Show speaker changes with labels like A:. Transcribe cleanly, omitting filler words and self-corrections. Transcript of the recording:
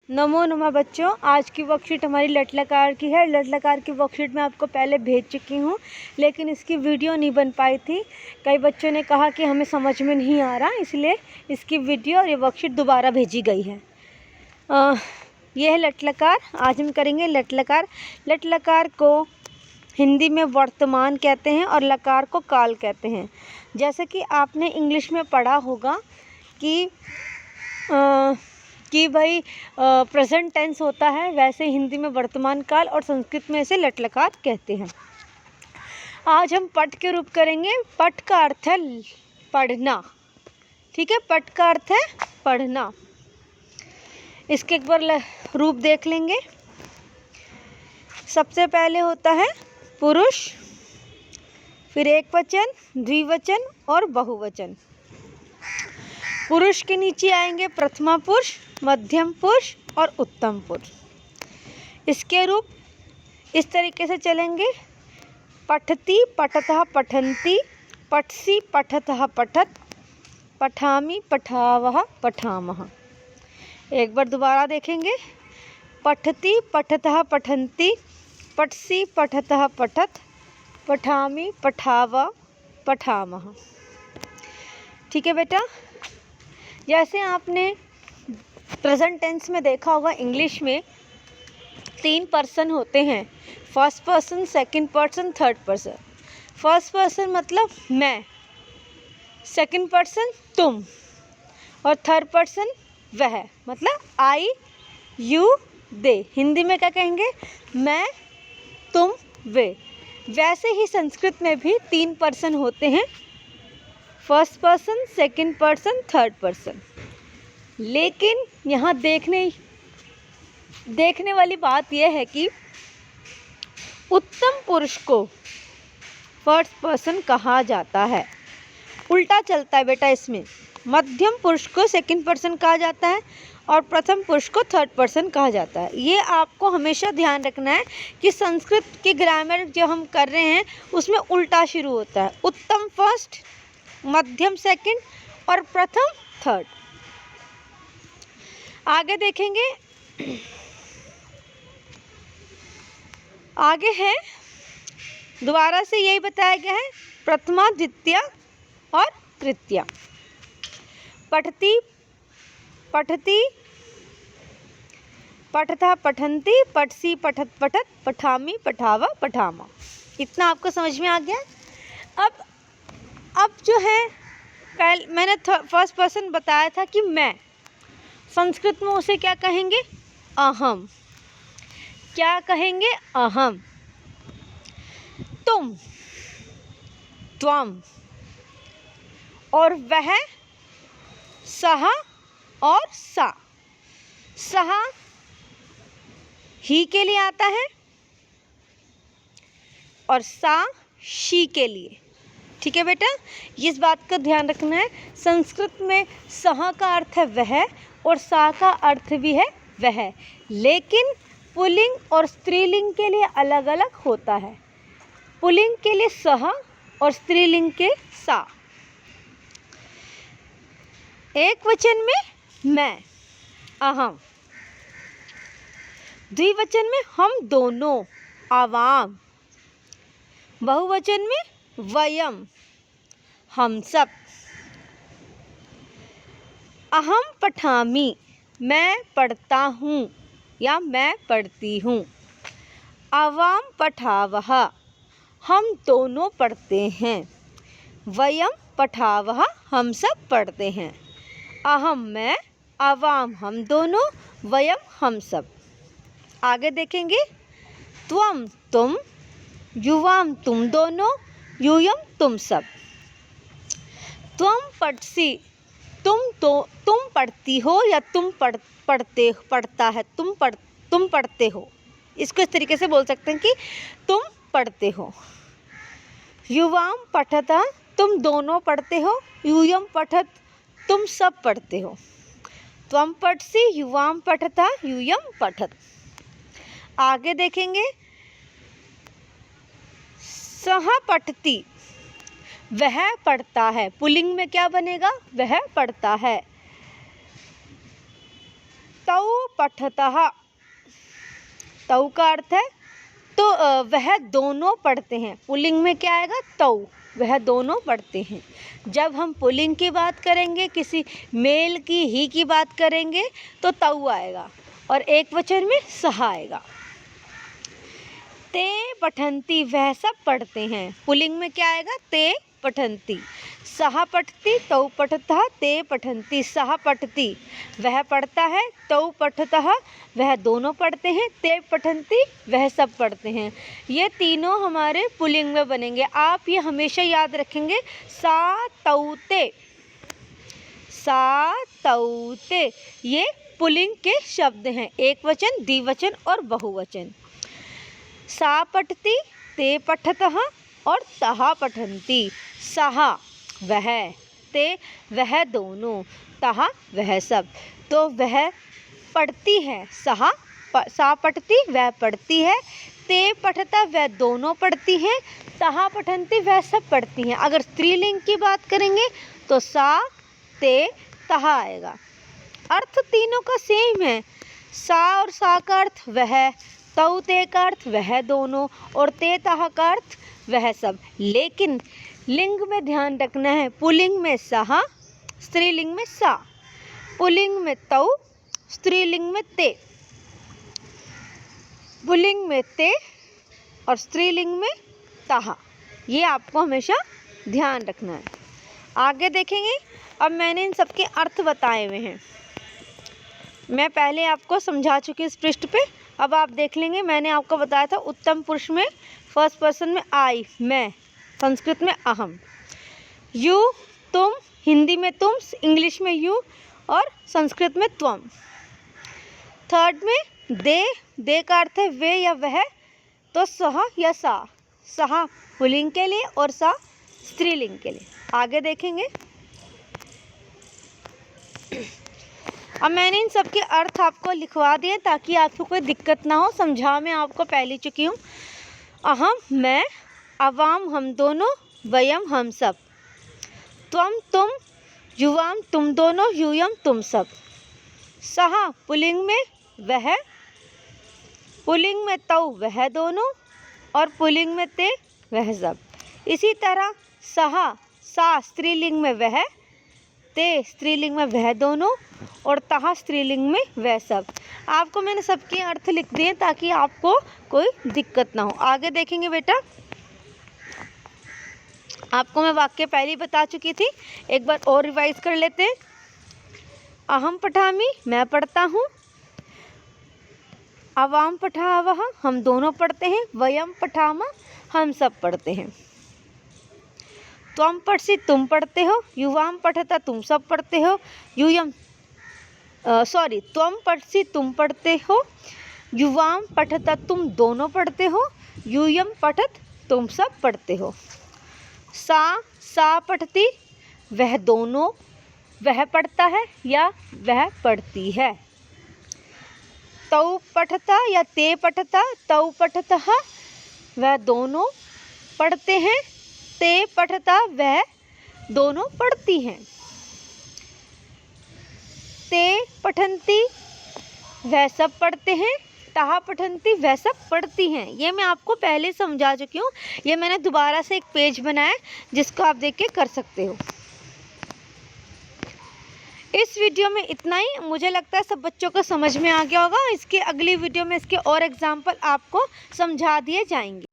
A: नमो नमः बच्चों, आज की वर्कशीट हमारी लट लकार की है। लट लकार की वर्कशीट मैं आपको पहले भेज चुकी हूँ, लेकिन इसकी वीडियो नहीं बन पाई थी। कई बच्चों ने कहा कि हमें समझ में नहीं आ रहा, इसलिए इसकी वीडियो और ये वर्कशीट दोबारा भेजी गई है। ये है लट लकार। आज हम करेंगे लट लकार। लट लकार को हिंदी में वर्तमान कहते हैं और लकार को काल कहते हैं। जैसे कि आपने इंग्लिश में पढ़ा होगा कि भाई प्रेजेंट टेंस होता है, वैसे हिंदी में वर्तमान काल और संस्कृत में इसे लट लकार कहते हैं। आज हम पठ के रूप करेंगे। पठ का अर्थ है पढ़ना, ठीक है। पठ का अर्थ है पढ़ना। इसके एक बार रूप देख लेंगे। सबसे पहले होता है पुरुष, फिर एक वचन, द्विवचन और बहुवचन। पुरुष के नीचे आएंगे प्रथमा पुरुष, मध्यम पुरुष और उत्तम पुरुष। इसके रूप इस तरीके से चलेंगे। पठति, पठतः, पठन्ति, पठसि, पठतः, पठत, पठामि, पठावः, पठामः। एक बार दोबारा देखेंगे। पठति, पठतः, पठन्ति, पठसि, पठतः, पठत, पठामि, पठावः, पठामः। ठीक है बेटा। जैसे आपने प्रेजेंट टेंस में देखा होगा, इंग्लिश में 3 पर्सन होते हैं। First person, second person, third person. First person मतलब मैं, सेकंड पर्सन तुम और थर्ड पर्सन वह, मतलब आई, यू, दे। हिंदी में क्या कहेंगे? मैं, तुम, वे। वैसे ही संस्कृत में भी 3 पर्सन होते हैं, first person, second person, third person. लेकिन यहाँ देखने वाली बात यह है कि उत्तम पुरुष को फर्स्ट पर्सन कहा जाता है। उल्टा चलता है बेटा इसमें। मध्यम पुरुष को सेकंड पर्सन कहा जाता है और प्रथम पुरुष को थर्ड पर्सन कहा जाता है। ये आपको हमेशा ध्यान रखना है कि संस्कृत की ग्रामर जो हम कर रहे हैं उसमें उल्टा शुरू होता है। उत्तम फर्स्ट, मध्यम सेकंड और प्रथम थर्ड। आगे देखेंगे। आगे है, दोबारा से यही बताया गया है, प्रथमा, द्वितीया और तृतीया। पठति, पठति, पठतः, पठन्ति, पठसि, पठत, पठत, पठामि, पठावः, पठामः। इतना आपको समझ में आ गया। अब जो है, मैंने फर्स्ट पर्सन बताया था कि मैं। संस्कृत में उसे क्या कहेंगे? अहम। क्या कहेंगे? अहम। तुम, त्वम और वह, सह और सा। सह ही के लिए आता है और सा शी के लिए। ठीक है बेटा, इस बात का ध्यान रखना है। संस्कृत में सह का अर्थ है वह और सा का अर्थ भी है वह, लेकिन पुल्लिंग और स्त्रीलिंग के लिए अलग अलग होता है। पुल्लिंग के लिए सह और स्त्रीलिंग के सा। एक वचन में मैं, अहम। द्विवचन में हम दोनों, आवाम। बहुवचन में वयम, हम सब। अहम पठामि, मैं पढ़ता हूँ या मैं पढ़ती हूँ। आवाम पठावः, हम दोनों पढ़ते हैं। वयम पठावः, हम सब पढ़ते हैं। अहम मैं, आवाम हम दोनों, वयम हम सब। आगे देखेंगे। त्वम तुम, युवाम तुम दोनों, यूयम तुम सब। त्वम पठसि, तुम पढ़ती हो या तुम पढ़ता है, तुम पढ़ते हो। इसको इस तरीके से बोल सकते हैं कि तुम पढ़ते हो। युवाम पठता, तुम दोनों पढ़ते हो। यूयम पठत, तुम सब पढ़ते हो। त्वम पठसि, युवाम पठता, यूयम पठत। आगे देखेंगे। सह पठति, वह पढ़ता है। पुल्लिंग में क्या बनेगा? वह पढ़ता है। तौ पठतः, तौ का अर्थ है तो वह दोनों पढ़ते हैं। पुल्लिंग में क्या आएगा? तौ, वह दोनों पढ़ते हैं। जब हम पुल्लिंग की बात करेंगे, किसी मेल की, ही की बात करेंगे तो तौ आएगा और एक वचन में सह आएगा। ते पठन्ति, वह सब पढ़ते हैं। पुल्लिंग में क्या आएगा? ते पठन्ति। सह पठति, तौ पठतः, ते पठन्ति, सह पठति, वह पढ़ता है। तौ पठतः, वह दोनों पढ़ते हैं। ते पठन्ति, वह सब पढ़ते हैं। ये तीनों हमारे पुल्लिंग में बनेंगे। आप ये हमेशा याद रखेंगे। सा तौ ते, सा तौ ते, ये पुल्लिंग के शब्द हैं। एक वचन, द्विवचन और बहुवचन। सा पठति, ते पठतः और तः पठन्ति। सह वह, ते वह दोनों, तः वह सब। तो वह पढ़ती है, सा पठति, वह पढ़ती है। ते पठता, वह दोनों पढ़ती हैं। तः पठन्ति, वह सब पढ़ती हैं। अगर स्त्रीलिंग की बात करेंगे तो सा, ते, तः आएगा। अर्थ तीनों का सेम है। सा और सा का अर्थ वह, तौ ते का अर्थ वह दोनों और ते तः का अर्थ वह सब। लेकिन लिंग में ध्यान रखना है। पुल्लिंग में सह, स्त्रीलिंग में सा। पुल्लिंग में तौ, स्त्रीलिंग में ते। पुल्लिंग में ते और स्त्रीलिंग में तः। ये आपको हमेशा ध्यान रखना है। आगे देखेंगे। अब मैंने इन सबके अर्थ बताए हुए हैं। मैं पहले आपको समझा चुकी हूँ इस पृष्ठ पे। अब आप देख लेंगे। मैंने आपको बताया था उत्तम पुरुष में फर्स्ट पर्सन में आई, मैं, संस्कृत में अहम। यू, तुम, हिंदी में तुम, इंग्लिश में यू और संस्कृत में त्वम। थर्ड में दे, दे का अर्थ है वे या वह, तो सह या सा। सह पुल्लिंग के लिए और सा स्त्रीलिंग के लिए। आगे देखेंगे। अब मैंने इन सब के अर्थ आपको लिखवा दिए ताकि आपको कोई दिक्कत ना हो। समझा मैं आपको पहले चुकी हूँ। अहम मैं, अवाम हम दोनों, वयम हम सब, त्वम तुम, युवाम तुम दोनों, यूयम तुम सब। सह पुल्लिंग में वह, पुल्लिंग में तौ वह दोनों और पुल्लिंग में ते वह सब। इसी तरह सह, सा स्त्रीलिंग में वह, ते स्त्रीलिंग में वह दोनों और तः स्त्रीलिंग में वह सब। आपको मैंने सबके अर्थ लिख दिए ताकि आपको कोई दिक्कत ना हो। आगे देखेंगे बेटा। आपको मैं वाक्य पहले ही बता चुकी थी, एक बार और रिवाइज कर लेते हैं। अहम पठामि, मैं पढ़ता हूँ। अवाम पठावः, हम दोनों पढ़ते हैं। वयम पठामः, हम सब पढ़ते हैं। त्वम पठसि, तुम पढ़ते हो। युवाम पठता, तुम सब पढ़ते हो। त्वम पठसि, तुम पढ़ते हो। युवाम पठता, तुम दोनों पढ़ते हो। यूयम पठत, तुम सब पढ़ते हो। सा पठती, वह दोनों, वह पढ़ता है या वह पढ़ती है। तौ पठता या ते पठता, तौ पठतः, वह दोनों पढ़ते हैं। ते पठता, वह दोनों पढ़ती हैं। ते पठन्ति, वह सब पढ़ते हैं। तः पठन्ति, वह सब पढ़ती हैं। ये मैं आपको पहले समझा चुकी हूँ। ये मैंने दोबारा से एक पेज बनाया जिसको आप देख के कर सकते हो। इस वीडियो में इतना ही। मुझे लगता है सब बच्चों को समझ में आ गया होगा। इसके अगली वीडियो में इसके और एग्जाम्पल आपको समझा दिए जाएंगे।